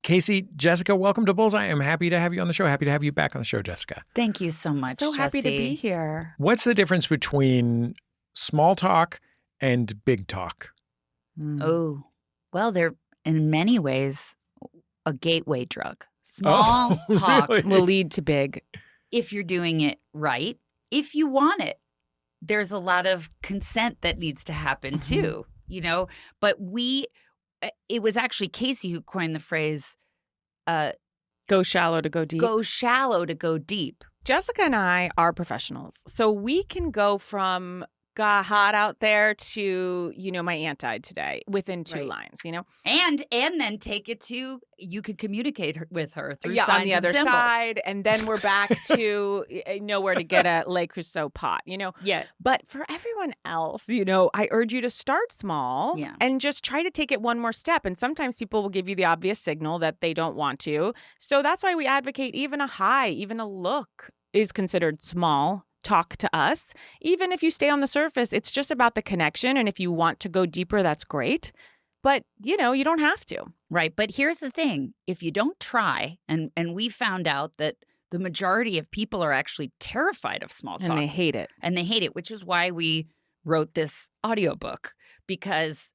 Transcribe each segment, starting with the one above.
Casey, Jessica, welcome to Bullseye. I'm happy to have you on the show. Happy to have you back on the show, Jessica. Thank you so much, So happy to Jessie. be here. What's the difference between small talk and big talk? Oh, well, they're in many ways a gateway drug. Small talk really? Will lead to big. if you're doing it right, if you want it. There's a lot of consent that needs to happen too, but it was actually Casey who coined the phrase, Go shallow to go deep. go shallow to go deep. Jessica and I are professionals, so we can go from got hot out there to, my aunt died today within two Right. lines, And then take it to, you could communicate with her through Yeah, signs on the and other symbols. side. And then we're back to know where to get a Le Creuset pot, Yeah. But for everyone else, I urge you to start small Yeah. and just try to take it one more step. And sometimes people will give you the obvious signal that they don't want to. So that's why we advocate even a hi, even a look is considered small talk to us. Even if you stay on the surface, it's just about the connection. And if you want to go deeper, that's great. But, you don't have to. Right. But here's the thing. If you don't try, and we found out that the majority of people are actually terrified of small talk. And they hate it. And they hate it, which is why we wrote this audiobook, because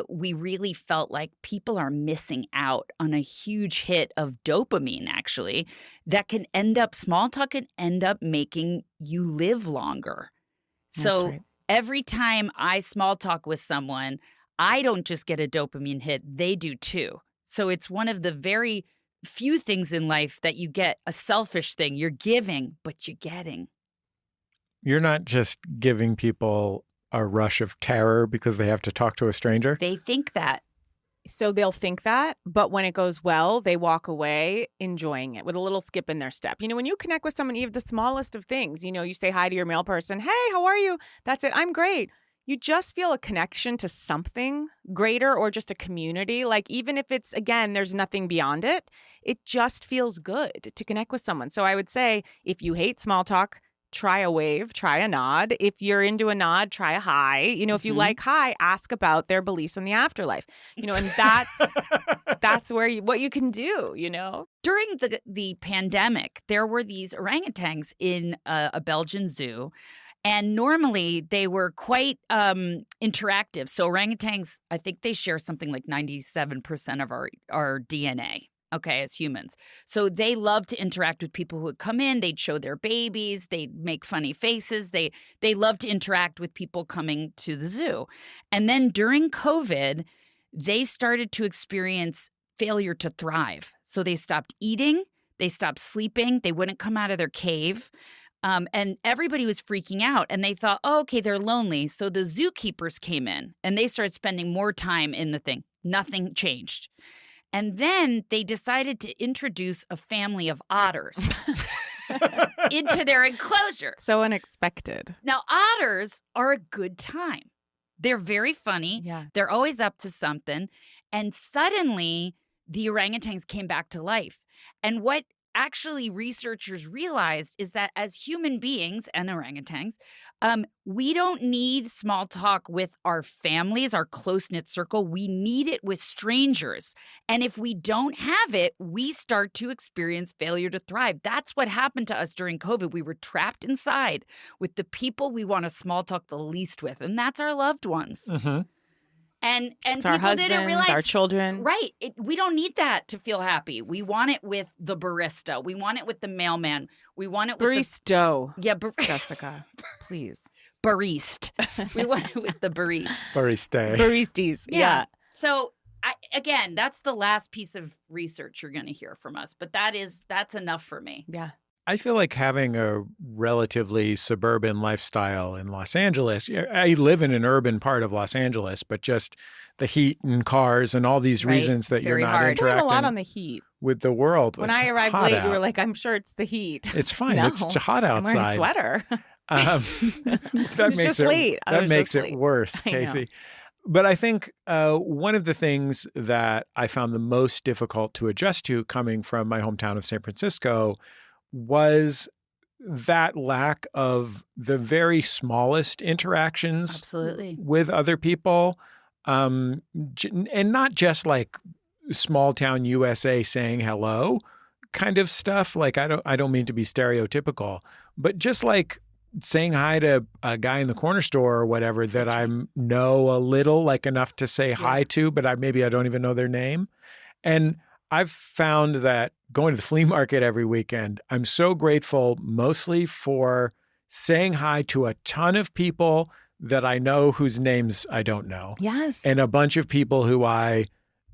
we really felt like people are missing out on a huge hit of dopamine, actually, that can end up, small talk can end up making you live longer. That's So right. every time I small talk with someone, I don't just get a dopamine hit, they do too. So it's one of the very few things in life that you get a selfish thing. You're giving, but you're getting. You're not just giving people a rush of terror because they have to talk to a stranger? They think that. So they'll think that, but when it goes well, they walk away enjoying it with a little skip in their step. When you connect with someone, even the smallest of things, you say hi to your mail person. Hey, how are you? That's it. I'm great. You just feel a connection to something greater or just a community. Like even if it's, again, there's nothing beyond it, it just feels good to connect with someone. So I would say if you hate small talk, try a wave, try a nod. If you're into a nod, try a hi. If you like hi, ask about their beliefs in the afterlife. And that's where what you can do, During the pandemic, there were these orangutans in a Belgian zoo. And normally they were quite interactive. So orangutans, I think they share something like 97% of our DNA. Okay, as humans. So they love to interact with people who would come in. They'd show their babies. They'd make funny faces. They love to interact with people coming to the zoo. And then during COVID, they started to experience failure to thrive. So they stopped eating. They stopped sleeping. They wouldn't come out of their cave. And everybody was freaking out. And they thought, oh, okay, they're lonely. So the zookeepers came in and they started spending more time in the thing. Nothing changed. And then they decided to introduce a family of otters into their enclosure. So unexpected. Now, otters are a good time. They're very funny. Yeah. They're always up to something. And suddenly, the orangutans came back to life. And what actually researchers realized is that as human beings and orangutans, we don't need small talk with our families, our close-knit circle. We need it with strangers. And if we don't have it, we start to experience failure to thrive. That's what happened to us during COVID. We were trapped inside with the people we want to small talk the least with, and that's our loved ones. Mm-hmm. And It's people our husbands, didn't realize our children. Right. We don't need that to feel happy. We want it with the barista. We want it with the mailman. We want it with Baristo. Jessica, Please. barista. We want it with the barista. Barista. Baristas. Yeah. So again, that's the last piece of research you're going to hear from us. But that's enough for me. Yeah. I feel like having a relatively suburban lifestyle in Los Angeles. I live in an urban part of Los Angeles, but just the heat and cars and all these Right. reasons that It's you're very not hard. Blame a lot interacting on the heat. with the world. When It's I arrived hot late, out. you were like, I'm sure it's the heat. It's fine. No, It's hot I'm wearing a outside. sweater. That was makes just it late. I that was makes just it late. worse, I know. Casey. But I think one of the things that I found the most difficult to adjust to coming from my hometown of San Francisco was that lack of the very smallest interactions Absolutely. with other people, and not just like small town USA saying hello kind of stuff. Like I don't mean to be stereotypical, but just like saying hi to a guy in the corner store or whatever that I know a little, like enough to say hi to, but maybe I don't even know their name. And I've found that going to the flea market every weekend, I'm so grateful mostly for saying hi to a ton of people that I know whose names I don't know. Yes. And a bunch of people who I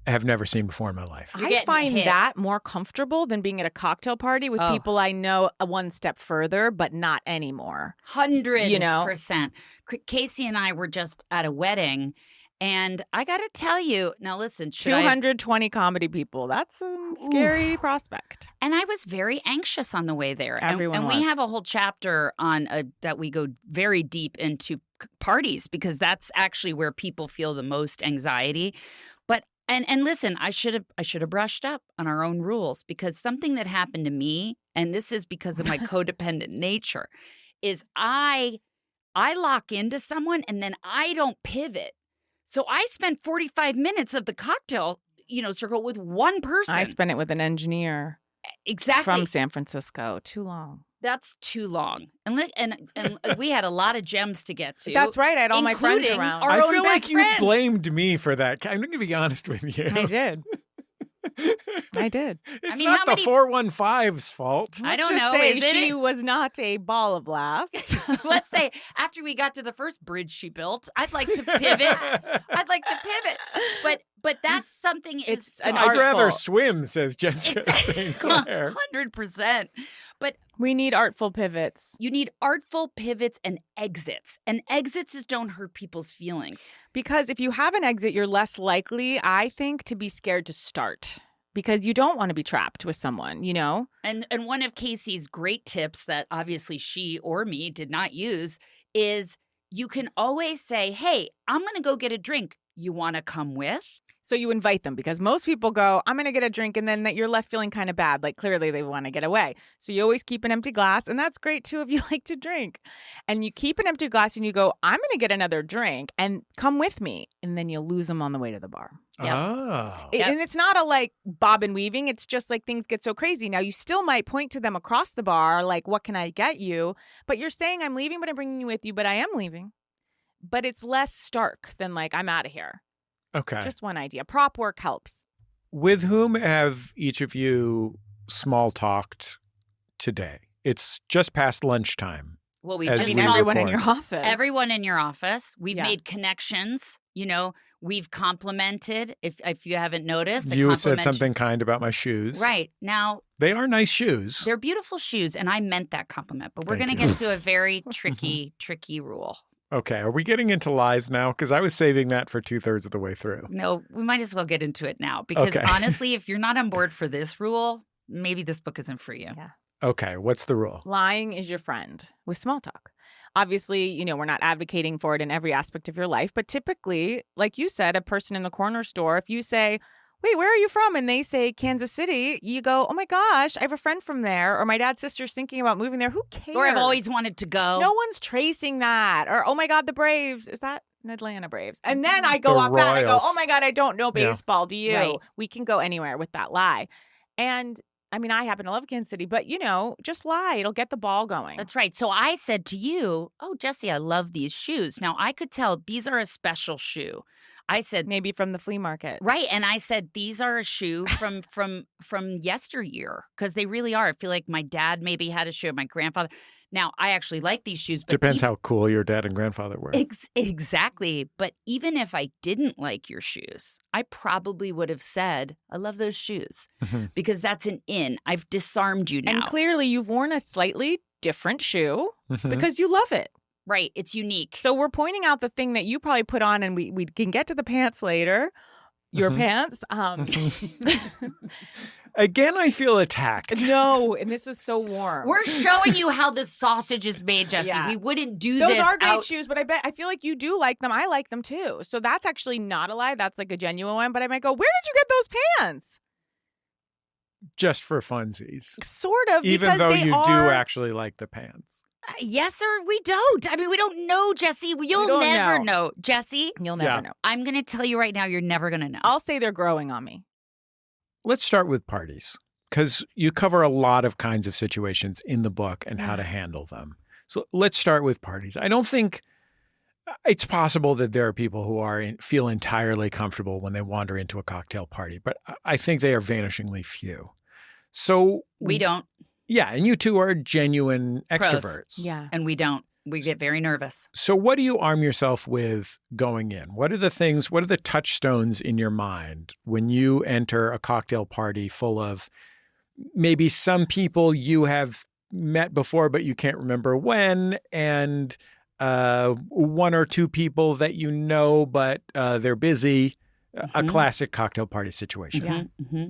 have never seen before in my life. I find that more comfortable than being at a cocktail party with people I know one step further, but not anymore. 100%. You know? Casey and I were just at a wedding, and I got to tell you, now listen, 220 comedy people. That's a scary prospect. And I was very anxious on the way there. Everyone was. We have a whole chapter on that we go very deep into parties because that's actually where people feel the most anxiety. But and listen, I should have brushed up on our own rules because something that happened to me, and this is because of my codependent nature, is I lock into someone and then I don't pivot. So I spent 45 minutes of the cocktail, circle with one person. I spent it with an engineer. Exactly. From San Francisco. Too long. That's too long. And we had a lot of gems to get to. That's right. I had all my friends around. I feel like you blamed me for that. I'm going to be honest with you. I did. It's not the 415's fault. I don't know. Say she was not a ball of laughs. Let's say after we got to the first bridge she built, I'd like to pivot. But that's something. I'd rather swim, says Jessica St. Clair. 100%. But we need artful pivots. You need artful pivots and exits. And exits don't hurt people's feelings. Because if you have an exit, you're less likely, I think, to be scared to start. Because you don't want to be trapped with someone, And one of Casey's great tips that obviously she or me did not use is you can always say, hey, I'm going to go get a drink. You want to come with? So you invite them because most people go, I'm going to get a drink, and then you're left feeling kind of bad. Like clearly they want to get away. So you always keep an empty glass, and that's great too if you like to drink. And you keep an empty glass and you go, I'm going to get another drink and come with me. And then you lose them on the way to the bar. Yep. Oh. And it's not a like bob and weaving. It's just like things get so crazy. Now you still might point to them across the bar, like, what can I get you? But you're saying I'm leaving, but I'm bringing you with you, but I am leaving. But it's less stark than like, I'm out of here. Okay. Just one idea. Prop work helps. With whom have each of you small talked today? It's just past lunchtime. Well, we just everyone in your office. Everyone in your office. We've made connections. We've complimented. If you haven't noticed, you said something kind about my shoes. Right. Now, they are nice shoes. They're beautiful shoes, and I meant that compliment. But we're going to get to a very tricky rule. Okay, are we getting into lies now? Because I was saving that for 2/3 of the way through. No, we might as well get into it now. Because honestly, if you're not on board for this rule, maybe this book isn't for you. Yeah. Okay, what's the rule? Lying is your friend with small talk. Obviously, we're not advocating for it in every aspect of your life. But typically, like you said, a person in the corner store, if you say, wait, where are you from? And they say Kansas City, you go, oh my gosh, I have a friend from there. Or my dad's sister's thinking about moving there. Who cares? Or I've always wanted to go. No one's tracing that. Or, oh my God, the Braves. Is that Atlanta Braves? And then I go off that and I go, oh my God, I don't know baseball. Do you? Right. We can go anywhere with that lie. And I mean, I happen to love Kansas City, but just lie. It'll get the ball going. That's right. So I said to you, oh, Jesse, I love these shoes. Now I could tell these are a special shoe. I said maybe from the flea market. Right. And I said, these are a shoe from yesteryear because they really are. I feel like my dad maybe had a shoe, my grandfather. Now, I actually like these shoes. But depends how cool your dad and grandfather were. Exactly. But even if I didn't like your shoes, I probably would have said, I love those shoes because that's an in. I've disarmed you now. And clearly you've worn a slightly different shoe because you love it. Right. It's unique. So we're pointing out the thing that you probably put on, and we can get to the pants later. Your pants. Again, I feel attacked. No, and this is so warm. We're showing you how the sausage is made, Jesse. Yeah. We wouldn't do Those this. Those are great shoes, but I feel like you do like them. I like them too. So that's actually not a lie. That's like a genuine one. But I might go, where did you get those pants? Just for funsies. Sort of. Even though you do actually like the pants. Yes or we don't. I mean, we don't know, Jesse. You'll never know. Jesse. You'll never know. I'm going to tell you right now, you're never going to know. I'll say they're growing on me. let's start with parties, because you cover a lot of kinds of situations in the book and how to handle them. So let's start with parties. I don't think it's possible that there are people who feel entirely comfortable when they wander into a cocktail party, but I think they are vanishingly few. So We don't. yeah, and you two are genuine Pros. extroverts. Yeah. And we don't. We get very nervous. So what do you arm yourself with going in? What are the touchstones in your mind when you enter a cocktail party full of maybe some people you have met before but you can't remember when, and one or two people that you know but they're busy, a classic cocktail party situation? Yeah.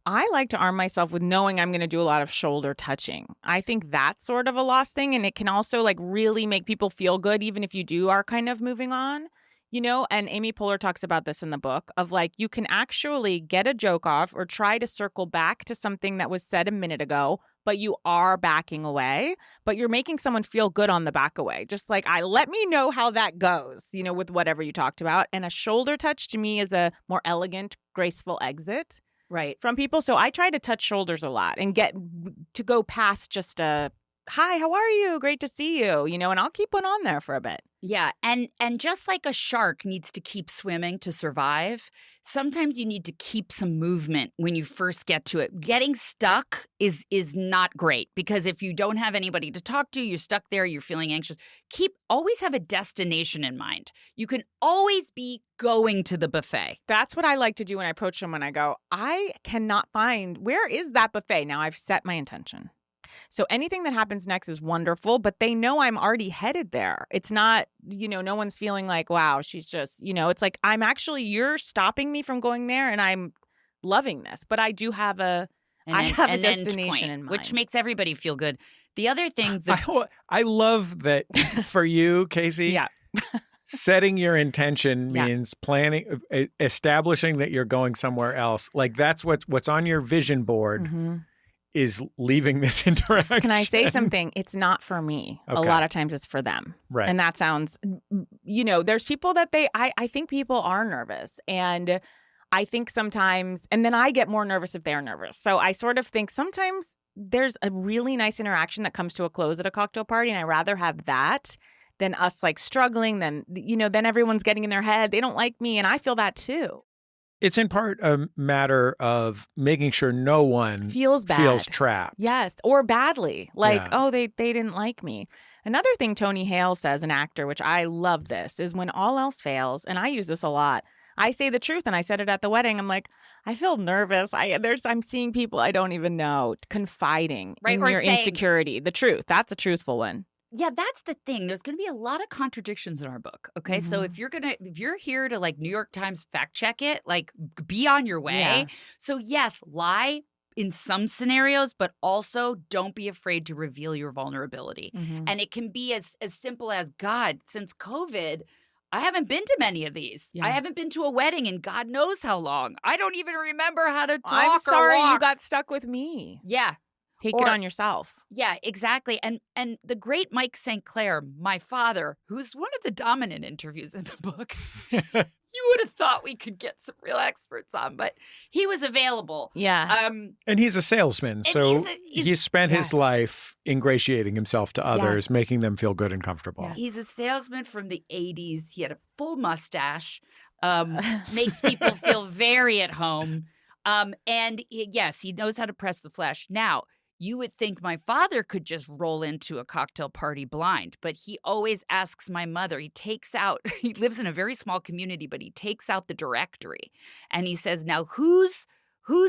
I like to arm myself with knowing I'm going to do a lot of shoulder touching. I think that's sort of a lost thing, and it can also like really make people feel good even if you are kind of moving on, and Amy Poehler talks about this in the book of like you can actually get a joke off or try to circle back to something that was said a minute ago, but you are backing away, but you're making someone feel good on the back away. Just like, let me know how that goes, with whatever you talked about. And a shoulder touch to me is a more elegant, graceful exit. Right. From people. So I try to touch shoulders a lot and get to go past just a, hi, how are you? Great to see you, and I'll keep one on there for a bit. Yeah. And just like a shark needs to keep swimming to survive, sometimes you need to keep some movement when you first get to it. Getting stuck is not great, because if you don't have anybody to talk to, you're stuck there, you're feeling anxious. Always have a destination in mind. You can always be going to the buffet. That's what I like to do when I approach someone. I go, I cannot find, where is that buffet? Now I've set my intention. So anything that happens next is wonderful, but they know I'm already headed there. It's not, no one's feeling like, wow, she's just, it's like, you're stopping me from going there and I'm loving this. But I do have a destination in mind. Which makes everybody feel good. The other thing I love that for you, Casey. Yeah. Setting your intention means planning, establishing that you're going somewhere else. Like that's what's on your vision board. Is leaving this interaction. Can I say something? It's not for me. Okay. A lot of times it's for them. Right. And that sounds, there's people that I think people are nervous. And I think sometimes, and then I get more nervous if they're nervous. So I sort of think sometimes there's a really nice interaction that comes to a close at a cocktail party. And I rather have that than us like struggling. Then everyone's getting in their head. They don't like me. And I feel that too. It's in part a matter of making sure no one feels trapped. Yes, or badly. Like, oh, they didn't like me. Another thing Tony Hale says, an actor, which I love this, is when all else fails, and I use this a lot, I say the truth, and I said it at the wedding. I'm like, I feel nervous. I'm seeing people I don't even know, confiding in your insecurity. The truth. That's a truthful one. Yeah, that's the thing. There's going to be a lot of contradictions in our book. Okay, so if you're here to like New York Times fact check it, like be on your way. Yeah. So yes, lie in some scenarios, but also don't be afraid to reveal your vulnerability. And it can be as simple as, God, since COVID, I haven't been to many of these. Yeah. I haven't been to a wedding in God knows how long. I don't even remember how to talk. I'm sorry or walk. You got stuck with me. Yeah. Take it on yourself. Yeah, exactly. And the great Mike St. Clair, my father, who's one of the dominant interviews in the book, you would have thought we could get some real experts on, but he was available. Yeah. And he's a salesman, so he spent his life ingratiating himself to others, making them feel good and comfortable. Yes. He's a salesman from the 80s. He had a full mustache, makes people feel very at home. And he knows how to press the flesh. Now, you would think my father could just roll into a cocktail party blind, but he always asks my mother. He lives in a very small community, but he takes out the directory and he says, now who's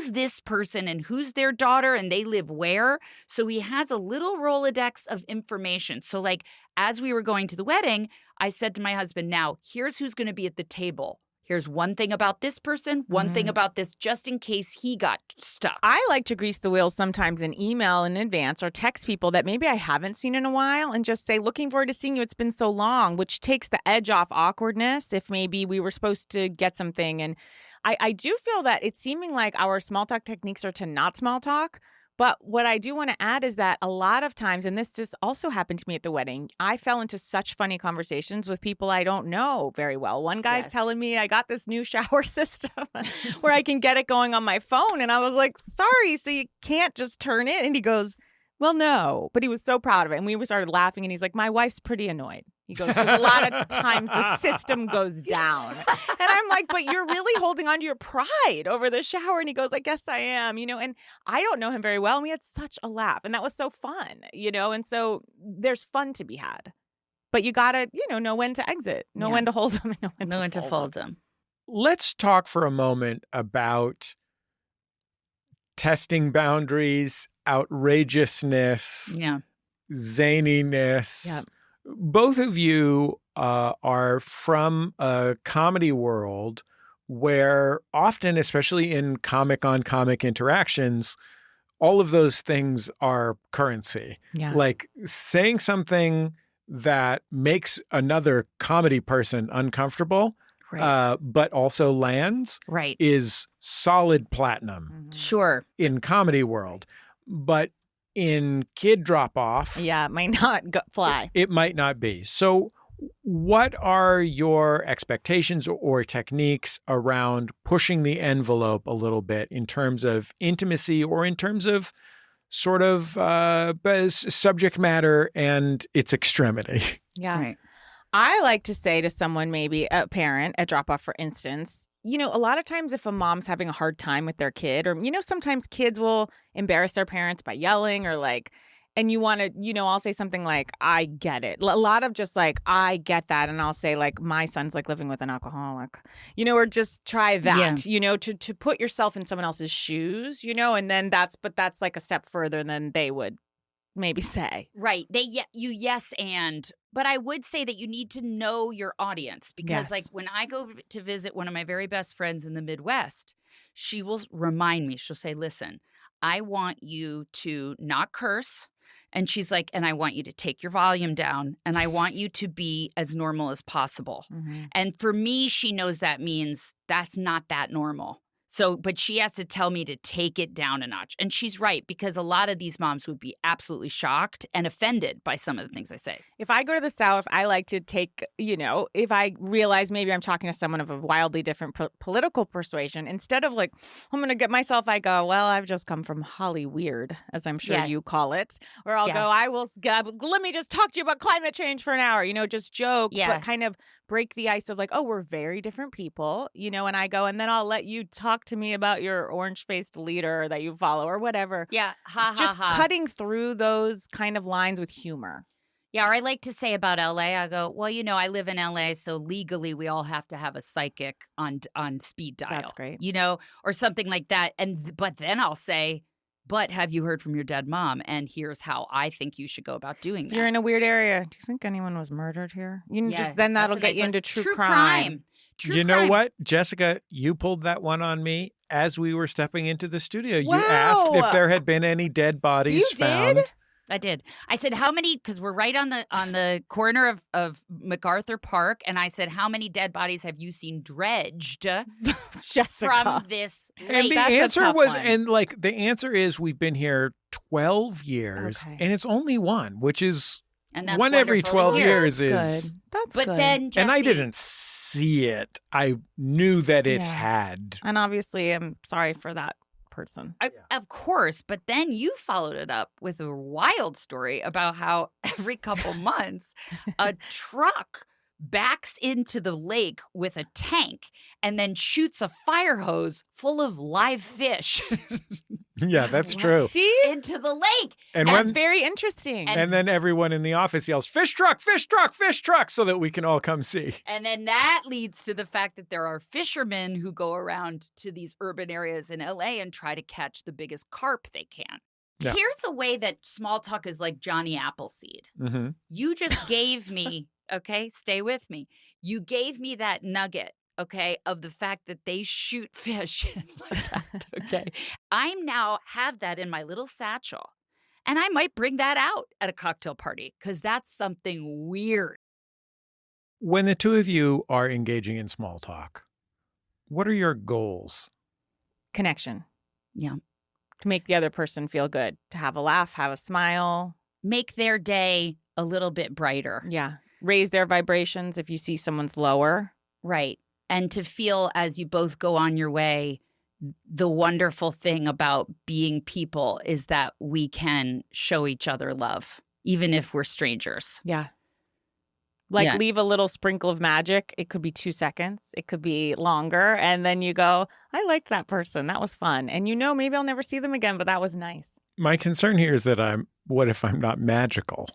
this person and who's their daughter and they live where? So he has a little Rolodex of information. So like as we were going to the wedding, I said to my husband, now here's who's going to be at the table. Here's one thing about this person, one thing about this, just in case he got stuck. I like to grease the wheels sometimes in email in advance or text people that maybe I haven't seen in a while and just say, looking forward to seeing you. It's been so long, which takes the edge off awkwardness if maybe we were supposed to get something. And I do feel that it's seeming like our small talk techniques are to not small talk, But what I do want to add is that a lot of times, and this just also happened to me at the wedding, I fell into such funny conversations with people I don't know very well. One guy's telling me I got this new shower system where I can get it going on my phone. And I was like, sorry, so you can't just turn it? And he goes, well, no. But he was so proud of it. And we started laughing. And he's like, my wife's pretty annoyed. He goes, because a lot of times the system goes down. And I'm like, but you're really holding on to your pride over the shower. And he goes, I guess I am, and I don't know him very well. And we had such a laugh. And that was so fun, and so there's fun to be had. But you got to, know when to exit, know when to hold them, and know when to fold them. Let's talk for a moment about testing boundaries, outrageousness, zaniness. Yeah. Both of you are from a comedy world where often, especially in comic-on-comic interactions, all of those things are currency. Yeah. Like saying something that makes another comedy person uncomfortable, but also lands, is solid platinum. Mm-hmm. Sure. In comedy world. But in kid drop-off, it might not fly. It might not be. So what are your expectations or techniques around pushing the envelope a little bit in terms of intimacy or in terms of sort of subject matter and its extremity? Yeah. Right. I like to say to someone, maybe a parent at drop-off, for instance, a lot of times if a mom's having a hard time with their kid, or, sometimes kids will embarrass their parents by yelling or and you want to, I'll say something like, I get it. A lot of just I get that. And I'll say my son's living with an alcoholic, or just try that, to put yourself in someone else's shoes, and then that's a step further than they would maybe say. Right. But I would say that you need to know your audience because when I go to visit one of my very best friends in the Midwest, she will remind me, she'll say, listen, I want you to not curse. And she's like, and I want you to take your volume down and I want you to be as normal as possible. Mm-hmm. And for me, she knows that means that's not that normal. So, but she has to tell me to take it down a notch. And she's right, because a lot of these moms would be absolutely shocked and offended by some of the things I say. If I go to the South, I like to take, if I realize maybe I'm talking to someone of a wildly different political persuasion, instead of I'm going to get myself, I go, well, I've just come from Hollyweird, as I'm sure you call it. Or I'll go, let me just talk to you about climate change for an hour, just joke, but kind of break the ice of we're very different people, and I go, and then I'll let you talk to me about your orange-faced leader that you follow or whatever. Yeah, just cutting through those kind of lines with humor. Yeah, or I like to say about LA, I go, well, I live in LA, so legally we all have to have a psychic on speed dial. That's great. Or something like that. But then I'll say, but have you heard from your dead mom? And here's how I think you should go about doing that. If you're in a weird area, do you think anyone was murdered here? Then that'll get you into true crime. You know what, Jessica, you pulled that one on me as we were stepping into the studio. Wow. You asked if there had been any dead bodies found. Did? I did. I said, how many, because we're right on the corner of MacArthur Park, and I said, how many dead bodies have you seen dredged from this lake? And the answer was, the answer is we've been here 12 years, and it's only one, which is one every 12 years is good. That's but good. Then, Jesse, and I didn't see it. I knew that it had. And obviously, I'm sorry for that person. Of course, but then you followed it up with a wild story about how every couple months a truck backs into the lake with a tank and then shoots a fire hose full of live fish. Yeah, that's true. See? Into the lake. And that's very interesting. And then everyone in the office yells, fish truck, fish truck, fish truck, so that we can all come see. And then that leads to the fact that there are fishermen who go around to these urban areas in LA and try to catch the biggest carp they can. Yeah. Here's a way that small talk is like Johnny Appleseed. Mm-hmm. You just gave me, okay, stay with me. You gave me that nugget, okay, of the fact that they shoot fish like that, okay? I now have that in my little satchel, and I might bring that out at a cocktail party because that's something weird. When the two of you are engaging in small talk, what are your goals? Connection. Yeah. To make the other person feel good, to have a laugh, have a smile. Make their day a little bit brighter. Yeah. Raise their vibrations if you see someone's lower. Right. And to feel as you both go on your way, the wonderful thing about being people is that we can show each other love, even if we're strangers. Yeah. Leave a little sprinkle of magic. It could be 2 seconds. It could be longer. And then you go, I liked that person. That was fun. And maybe I'll never see them again, but that was nice. My concern here is that what if I'm not magical?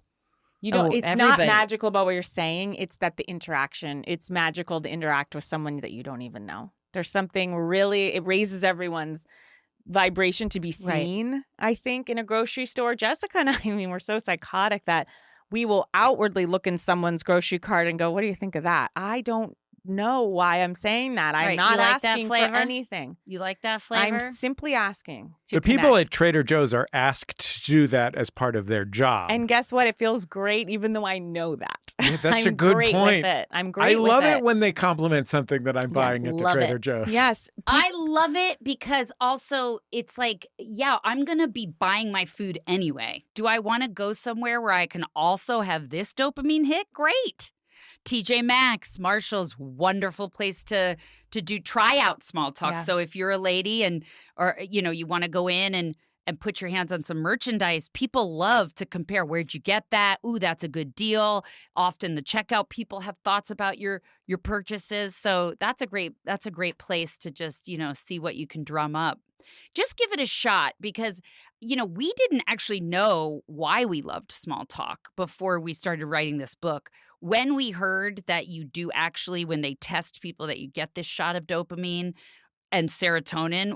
It's not magical about what you're saying. It's that the interaction, it's magical to interact with someone that you don't even know. There's something really, it raises everyone's vibration to be seen, right. I think, in a grocery store. Jessica and I we're so psychotic that we will outwardly look in someone's grocery cart and go, what do you think of that? I don't know why I'm saying that. I'm not asking for anything. You like that flavor? I'm simply asking to The people at Trader Joe's are asked to do that as part of their job. And guess what? It feels great even though I know that. Yeah, that's a good point. I'm great with it. I love it when they compliment something that I'm buying at the Trader Joe's. Yes. I love it because also it's like, I'm going to be buying my food anyway. Do I want to go somewhere where I can also have this dopamine hit? Great. TJ Maxx, Marshall's, wonderful place to do tryout small talk. Yeah. So if you're a lady or you want to go in and put your hands on some merchandise, people love to compare. Where'd you get that? Ooh, that's a good deal. Often the checkout people have thoughts about your purchases. So that's a great place to just, see what you can drum up. Just give it a shot because, we didn't actually know why we loved small talk before we started writing this book. When we heard that you do actually, when they test people, that you get this shot of dopamine and serotonin,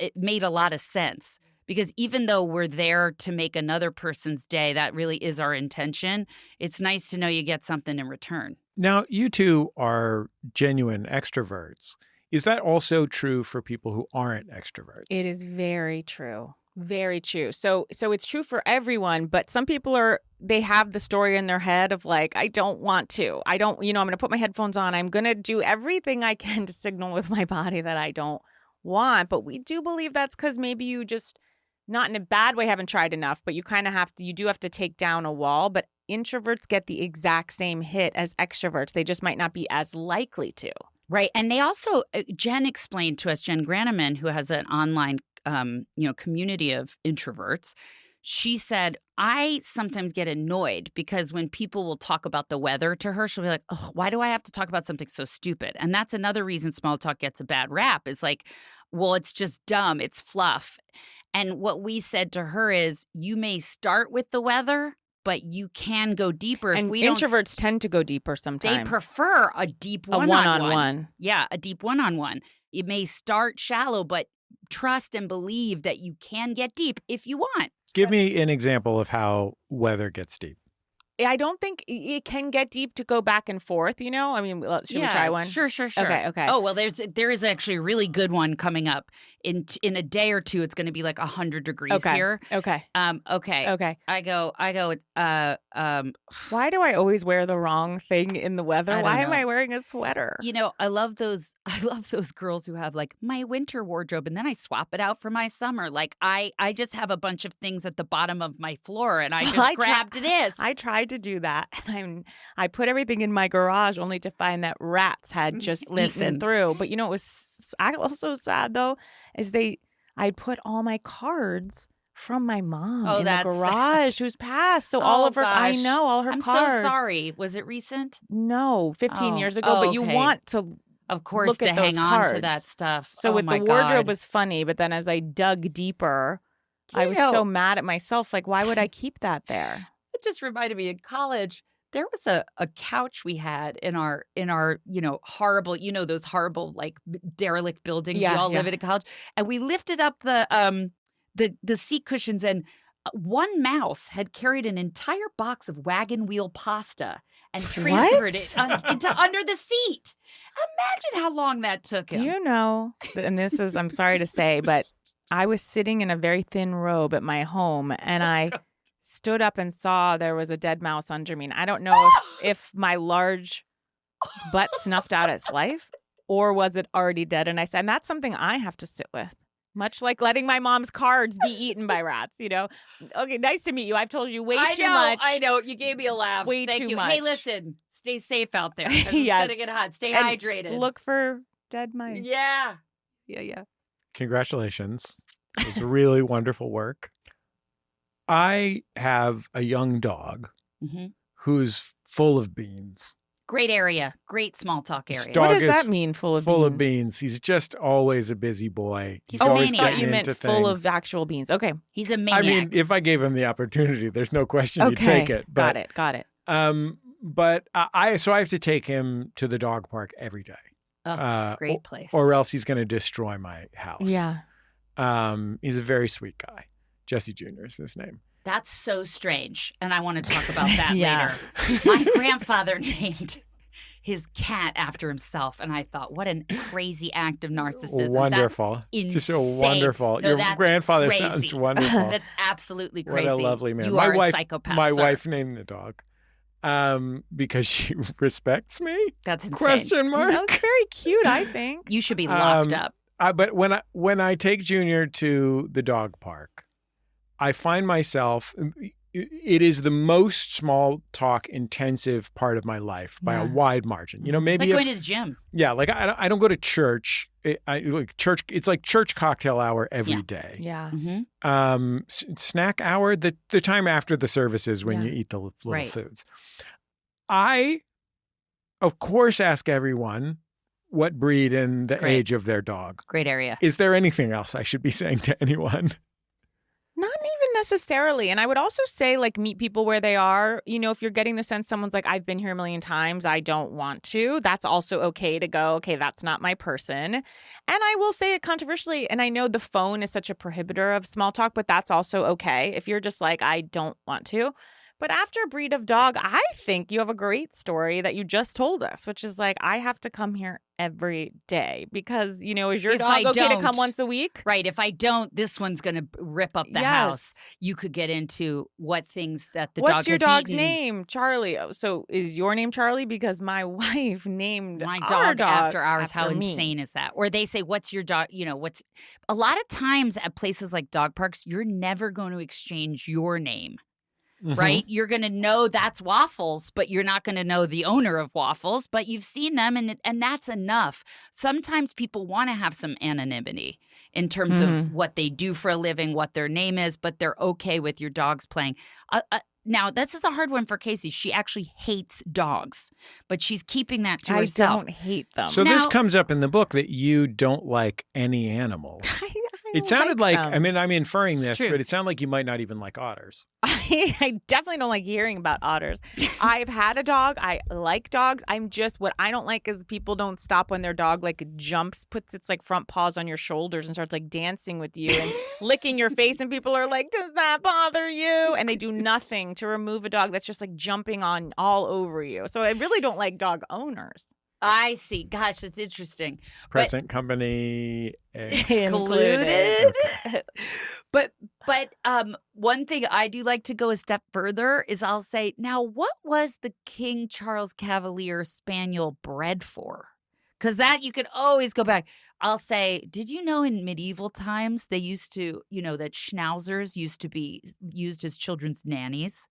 it made a lot of sense. Because even though we're there to make another person's day, that really is our intention. It's nice to know you get something in return. Now, you two are genuine extroverts. Is that also true for people who aren't extroverts? It is very true. Very true. So it's true for everyone, but some people they have the story in their head of like, I don't want to. I'm going to put my headphones on. I'm going to do everything I can to signal with my body that I don't want. But we do believe that's because maybe you just, not in a bad way, haven't tried enough, but you kind of you do have to take down a wall. But introverts get the exact same hit as extroverts. They just might not be as likely to. Right. And they also, Jen explained to us, Jen Graneman, who has an online community of introverts, she said, I sometimes get annoyed because when people will talk about the weather to her, she'll be like, oh, why do I have to talk about something so stupid? And that's another reason small talk gets a bad rap. It's like, well, it's just dumb. It's fluff. And what we said to her is, you may start with the weather, but you can go deeper. And introverts tend to go deeper sometimes. They prefer a deep one-on-one. Yeah, a deep one-on-one. It may start shallow, but trust and believe that you can get deep if you want. Give me an example of how weather gets deep. I don't think it can get deep to go back and forth, should we try one? Sure. Okay. Oh, well, there is actually a really good one coming up. In a day or two, it's going to be like 100 degrees here. Okay. Okay. I go, why do I always wear the wrong thing in the weather? Why am I wearing a sweater? I love those girls who have like my winter wardrobe and then I swap it out for my summer. Like I just have a bunch of things at the bottom of my floor and I just grabbed this. I tried to do that. I put everything in my garage only to find that rats had just eaten through. But it was also sad though, is I put all my cards from my mom in the garage who's passed. So all of her, gosh. I know all her I'm cards. so sorry. Was it recent? No, 15 years ago. But you want to, of course, look to at those hang cards. on to that stuff. So with the wardrobe was funny, but then as I dug deeper, I was so mad at myself. Like, why would I keep that there? It just reminded me in college. There was a couch we had in our horrible, those horrible like derelict buildings. Yeah, we all live in a college, and we lifted up the seat cushions, and one mouse had carried an entire box of wagon wheel pasta and transferred it into under the seat. Imagine how long that took him. Do you know? And this is, I'm sorry to say, but I was sitting in a very thin robe at my home, and I stood up and saw there was a dead mouse under me. And I don't know if my large butt snuffed out its life or was it already dead. And I said, and that's something I have to sit with. Much like letting my mom's cards be eaten by rats, Okay, nice to meet you. I've told you way too much. I know. You gave me a laugh. Way Thank too you. much. Hey, listen. Stay safe out there. 'Cause Yes. It's going to get hot. Stay And hydrated. Look for dead mice. Yeah. Yeah. Congratulations. It was really wonderful work. I have a young dog Mm-hmm. who's full of beans. Great area. Great small talk This area. dog What does is that mean, full of beans. He's just always a busy boy. He's a always maniac. thought getting you meant into full things. of actual beans. Okay. He's a I maniac. mean, if I gave him the opportunity, there's no question he'd Okay. take it. But, Got it. But I have to take him to the dog park every day. Great place. Or else he's going to destroy my house. Yeah. He's a very sweet guy. Jesse Jr. is his name. That's so strange. And I want to talk about that Yeah. later. My grandfather named his cat after himself. And I thought, what a crazy act of narcissism. Wonderful. That's Just so insane. wonderful. No, Your that's grandfather crazy. sounds wonderful. That's absolutely What crazy. a lovely man. You my are wife, a psychopath. my sir. wife named the dog because she respects me. That's insane. Question mark. That's very cute, I think. You should be locked up. But when I take Junior to the dog park, I find myself. It is the most small talk intensive part of my life by a wide margin. It's Maybe like going to the gym. Yeah, like I don't go to church. Church. It's like church cocktail hour every day. Yeah. Mm-hmm. Snack hour, the time after the services when you eat the little Right. foods. I, of course, ask everyone what breed and the Great. age of their dog. Great area. Is there anything else I should be saying to anyone? Not even necessarily. And I would also say, meet people where they are. If you're getting the sense someone's like, I've been here a million times, I don't want to, that's also okay to go, okay, that's not my person. And I will say it controversially, and I know the phone is such a prohibitor of small talk, but that's also okay. If you're just like, I don't want to. But after a breed of dog, I think you have a great story that you just told us, which is like, I have to come here every day because, is your If dog I okay to don't- come once a week? Right. If I don't, this one's going to rip up the house. You could get into what things that the dog What's your has dog's eaten. name? Charlie. Oh, so is your name Charlie? Because my wife named My our dog after ours. How me. insane is that? Or they say, what's your dog? What's a lot of times at places like dog parks, you're never going to exchange your name. Mm-hmm. Right? You're going to know that's Waffles, but you're not going to know the owner of Waffles, but you've seen them and that's enough. Sometimes people want to have some anonymity in terms of what they do for a living, what their name is, but they're okay with your dogs playing. Now, this is a hard one for Casey. She actually hates dogs, but she's keeping that to herself. I don't hate them. So this Now- comes up in the book that you don't like any animals. It sounded like, them. I mean, I'm inferring It's this, true. but it sounded like you might not even like otters. I definitely don't like hearing about otters. I've had a dog. I like dogs. What I don't like is people don't stop when their dog jumps, puts its front paws on your shoulders and starts dancing with you and licking your face. And people are like, does that bother you? And they do nothing to remove a dog that's just jumping on all over you. So I really don't like dog owners. I see. Gosh, it's interesting. Present company. Excluded. Okay. But one thing I do like to go a step further is I'll say, now, what was the King Charles Cavalier Spaniel bred for? Because that you could always go back. I'll say, did you know in medieval times they used to, that schnauzers used to be used as children's nannies,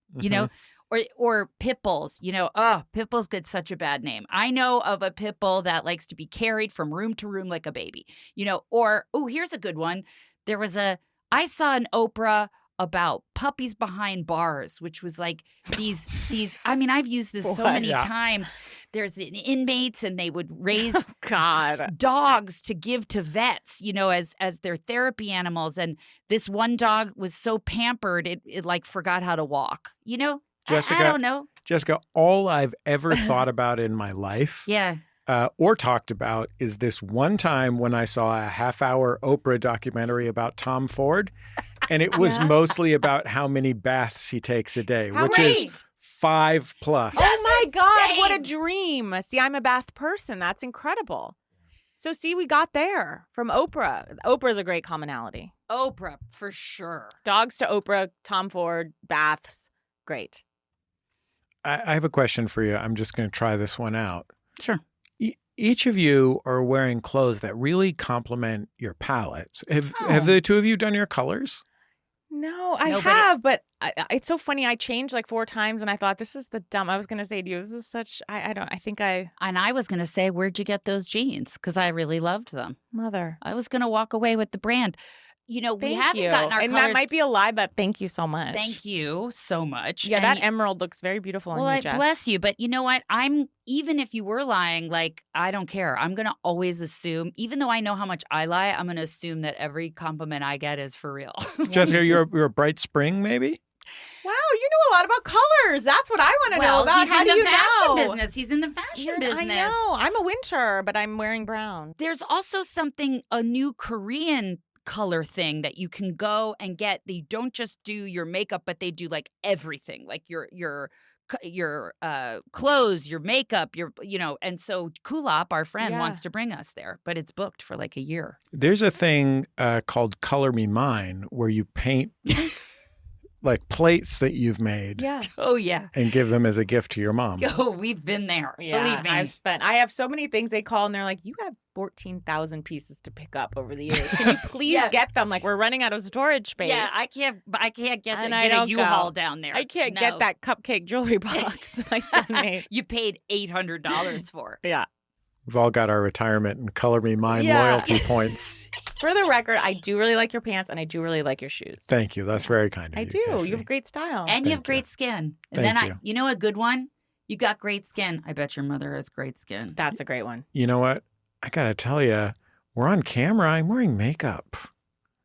or pit bulls, pit bulls get such a bad name. I know of a pit bull that likes to be carried from room to room like a baby, here's a good one. I saw an Oprah about puppies behind bars, which was these, I've used this so many times. There's inmates and they would raise dogs to give to vets, as their therapy animals. And this one dog was so pampered, it forgot how to walk, Jessica, I don't know. Jessica, all I've ever thought about in my life Yeah. or talked about is this one time when I saw a half-hour Oprah documentary about Tom Ford, and it was mostly about how many baths he takes a day, which is 5+. Oh my God, what a dream. See, I'm a bath person. That's incredible. So see, we got there from Oprah. Oprah's a great commonality. Oprah, for sure. Dogs to Oprah, Tom Ford, baths. Great. I have a question for you. I'm just going to try this one out. Sure. each of you are wearing clothes that really complement your palettes. Have Oh. the two of you done your colors? No, I No, but have, but it's so funny. I changed like 4 times, and I thought this is the dumb. I was gonna say to you, this is such. I don't. I think I And I was going to say, where'd you get those jeans? Because I really loved them. mother. I was going to walk away with the brand. You know, we Thank haven't you. gotten our and colors. that might be a lie, but thank you so much. Thank you so much. Yeah, And that emerald looks very beautiful well, on I you, Jess. bless you. But you know what? Even if you were lying, like, I don't care. I'm going to always assume, even though I know how much I lie, I'm going to assume that every compliment I get is for real. Jessica, you're a bright spring, maybe? Wow, you know a lot about colors. That's what I want to know Well, about. he's How in do the you fashion know? business. He's in the fashion business. I know. I'm a winter, but I'm wearing brown. There's also a new Korean color thing that you can go and get. They don't just do your makeup, but they do like everything, like your clothes, your makeup, and so Kulop, our friend, Yeah. wants to bring us there, but it's booked for like a year. There's a thing called Color Me Mine where you paint like plates that you've made Yeah. Oh, yeah. and give them as a gift to your mom. Oh, we've been there. Believe me. I have so many things they call and they're like, you have 14,000 pieces to pick up over the years. Can you please Yeah. get them? Like, we're running out of storage space. Yeah, I can't get And I a don't U-Haul go. down there. I can't No. get that cupcake jewelry box my son made. You paid $800 for. Yeah. We've all got our retirement and Color Me Mine Yeah. loyalty points. For the record, I do really like your pants and I do really like your shoes. Thank you. That's very kind of I you. do. Casey. You have great style. And you have Thank great skin. And Thank then you. you know a good one? You got great skin. I bet your mother has great skin. That's a great one. You know what? I got to tell you, we're on camera. I'm wearing makeup.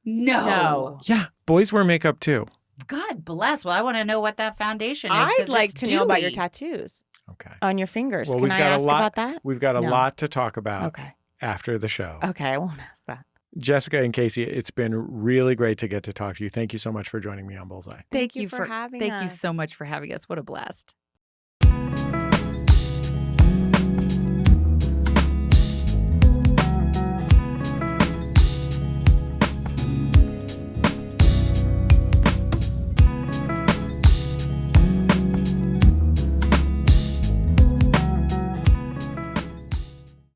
No. Yeah, boys wear makeup too. God bless. Well, I want to know what that foundation is. I'd 'cause like it's to know about your dewy. tattoos Okay. on your fingers. Well, Can we've I got a ask lot- about that? We've got a No. lot to talk about Okay. after the show. Okay, I won't ask that. Jessica and Casey, it's been really great to get to talk to you. Thank you so much for joining me on Bullseye. Thank you for having Thank you so us. much for having us. What a blast.